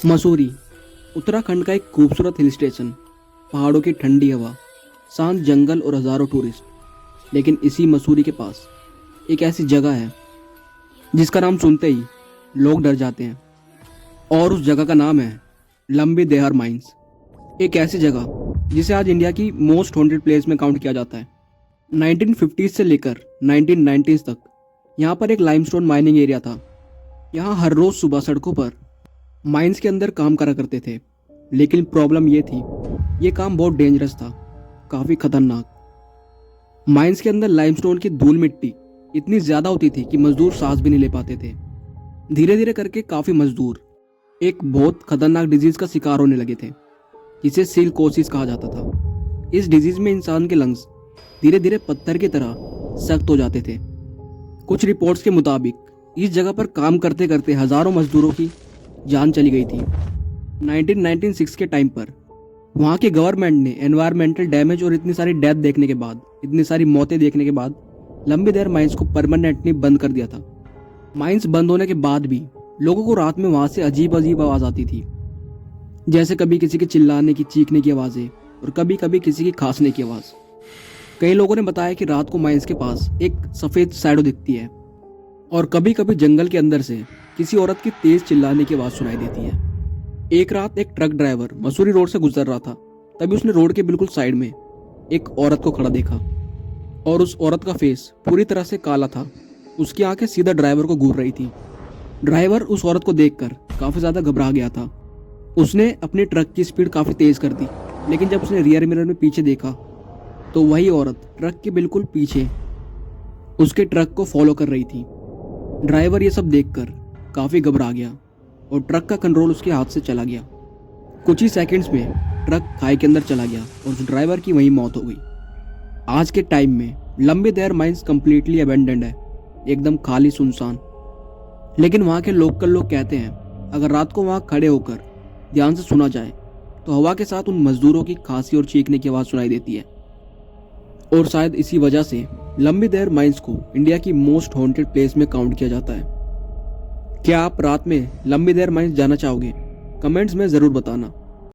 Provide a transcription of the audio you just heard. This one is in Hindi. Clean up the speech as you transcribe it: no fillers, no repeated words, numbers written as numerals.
मसूरी उत्तराखंड का एक खूबसूरत हिल स्टेशन। पहाड़ों की ठंडी हवा, शांत जंगल और हजारों टूरिस्ट। लेकिन इसी मसूरी के पास एक ऐसी जगह है जिसका नाम सुनते ही लोग डर जाते हैं, और उस जगह का नाम है लंबी देहार माइंस। एक ऐसी जगह जिसे आज इंडिया की मोस्ट हॉन्टेड प्लेस में काउंट किया जाता है। 1950s से लेकर 1990s तक यहाँ पर एक लाइमस्टोन माइनिंग एरिया था। यहाँ हर रोज सुबह सड़कों पर माइंस के अंदर काम करा करते थे। लेकिन प्रॉब्लम ये थी, ये काम बहुत डेंजरस था, काफ़ी खतरनाक। माइंस के अंदर लाइमस्टोन की धूल मिट्टी इतनी ज़्यादा होती थी कि मजदूर सांस भी नहीं ले पाते थे। धीरे धीरे करके काफ़ी मजदूर एक बहुत खतरनाक डिजीज का शिकार होने लगे थे, जिसे सिलिकोसिस कहा जाता था। इस डिजीज में इंसान के लंग्स धीरे धीरे पत्थर की तरह सख्त हो जाते थे। कुछ रिपोर्ट्स के मुताबिक इस जगह पर काम करते करते हजारों मजदूरों की जान चली गई थी। 1996 के टाइम पर वहाँ के गवर्नमेंट ने एनवायरमेंटल डैमेज और इतनी सारी डेथ देखने के बाद, इतनी सारी मौतें देखने के बाद लंबी देर माइंस को परमानेंटली बंद कर दिया था। माइंस बंद होने के बाद भी लोगों को रात में वहाँ से अजीब अजीब आवाज़ आती थी, जैसे कभी किसी के चिल्लाने की, चीखने की आवाज़ें और कभी कभी किसी की खांसने की आवाज़। कई लोगों ने बताया कि रात को माइंस के पास एक सफ़ेद शैडो दिखती है और कभी कभी जंगल के अंदर से किसी औरत की तेज चिल्लाने की आवाज़ सुनाई देती है। एक रात एक ट्रक ड्राइवर मसूरी रोड से गुजर रहा था, तभी उसने रोड के बिल्कुल साइड में एक औरत को खड़ा देखा और उस औरत का फेस पूरी तरह से काला था। उसकी आंखें सीधा ड्राइवर को घूर रही थी। ड्राइवर उस औरत को देखकर काफ़ी ज़्यादा घबरा गया था। उसने अपने ट्रक की स्पीड काफ़ी तेज़ कर दी, लेकिन जब उसने रियर मिरर में पीछे देखा तो वही औरत ट्रक के बिल्कुल पीछे उसके ट्रक को फॉलो कर रही थी। ड्राइवर ये सब देखकर काफ़ी घबरा गया और ट्रक का कंट्रोल उसके हाथ से चला गया। कुछ ही सेकंड्स में ट्रक खाई के अंदर चला गया और उस ड्राइवर की वहीं मौत हो गई। आज के टाइम में लंबी देहार माइंस कंप्लीटली अबेंडेंड है, एकदम खाली सुनसान। लेकिन वहाँ के लोकल लोग कहते हैं अगर रात को वहाँ खड़े होकर ध्यान से सुना जाए तो हवा के साथ उन मजदूरों की खांसी और चीखने की आवाज़ सुनाई देती है। और शायद इसी वजह से लंबी देहार माइंस को इंडिया की मोस्ट हॉन्टेड प्लेस में काउंट किया जाता है। क्या आप रात में लंबी देहार माइंस जाना चाहोगे? कमेंट्स में ज़रूर बताना।